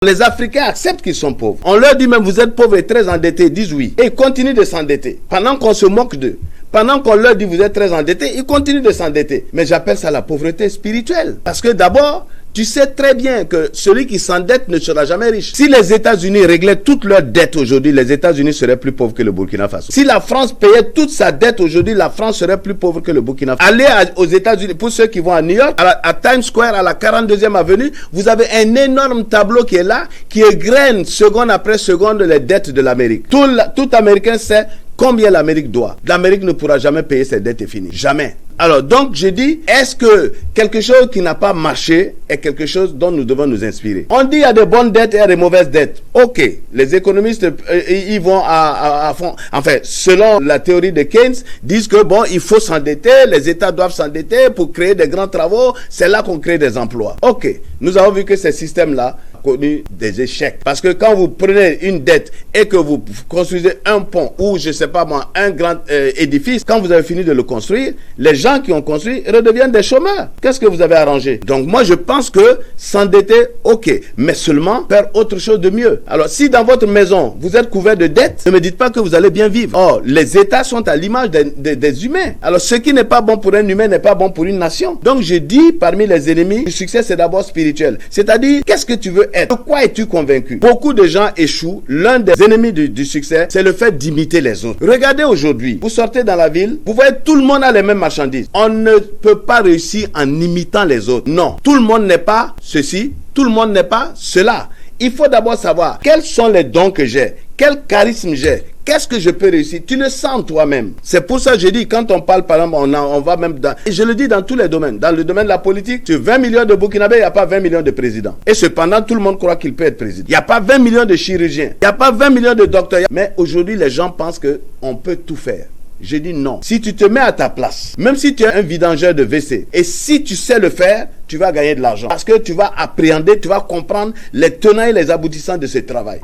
Les Africains acceptent qu'ils sont pauvres. On leur dit même vous êtes pauvres et très endettés, ils disent oui. Et ils continuent de s'endetter. Pendant qu'on se moque d'eux. Pendant qu'on leur dit vous êtes très endettés, ils continuent de s'endetter. Mais j'appelle ça la pauvreté spirituelle. Parce que d'abord, tu sais très bien que celui qui s'endette ne sera jamais riche. Si les États-Unis réglaient toutes leurs dettes aujourd'hui, les États-Unis seraient plus pauvres que le Burkina Faso. Si la France payait toute sa dette aujourd'hui, la France serait plus pauvre que le Burkina Faso. Allez aux États-Unis, pour ceux qui vont à New York, à Times Square, à la 42e avenue, vous avez un énorme tableau qui est là, qui égrène seconde après seconde les dettes de l'Amérique. Tout Américain sait combien l'Amérique doit. L'Amérique ne pourra jamais payer ses dettes et fini. Jamais. Alors donc je dis, est-ce que quelque chose qui n'a pas marché est quelque chose dont nous devons nous inspirer? On dit il y a des bonnes dettes et il y a des mauvaises dettes. Ok, les économistes ils vont à fond. Enfin, selon la théorie de Keynes, disent que bon, il faut s'endetter, les États doivent s'endetter pour créer des grands travaux. C'est là qu'on crée des emplois. Ok, nous avons vu que ces systèmes-là connu des échecs. Parce que quand vous prenez une dette et que vous construisez un pont ou, je sais pas moi, un grand édifice, quand vous avez fini de le construire, les gens qui ont construit redeviennent des chômeurs. Qu'est-ce que vous avez arrangé? Donc moi je pense que s'endetter, ok, mais seulement faire autre chose de mieux. Alors si dans votre maison, vous êtes couvert de dettes, ne me dites pas que vous allez bien vivre. Or, les États sont à l'image des humains. Alors ce qui n'est pas bon pour un humain n'est pas bon pour une nation. Donc je dis, parmi les ennemis, le succès c'est d'abord spirituel. C'est-à-dire, qu'est-ce que tu veux être? De quoi es-tu convaincu? Beaucoup de gens échouent. L'un des ennemis du succès, c'est le fait d'imiter les autres. Regardez aujourd'hui, vous sortez dans la ville, vous voyez tout le monde a les mêmes marchandises. On ne peut pas réussir en imitant les autres. Non, tout le monde n'est pas ceci, tout le monde n'est pas cela. Il faut d'abord savoir quels sont les dons que j'ai, quel charisme j'ai, qu'est-ce que je peux réussir. Tu le sens toi-même. C'est pour ça que je dis, quand on parle, par exemple, on va même dans... Et je le dis dans tous les domaines. Dans le domaine de la politique, sur 20 millions de Burkinabés, il n'y a pas 20 millions de présidents. Et cependant, tout le monde croit qu'il peut être président. Il n'y a pas 20 millions de chirurgiens. Il n'y a pas 20 millions de docteurs. Mais aujourd'hui, les gens pensent qu'on peut tout faire. Je dis non. Si tu te mets à ta place, même si tu es un vidangeur de WC, et si tu sais le faire, tu vas gagner de l'argent. Parce que tu vas appréhender, tu vas comprendre les tenants et les aboutissants de ce travail.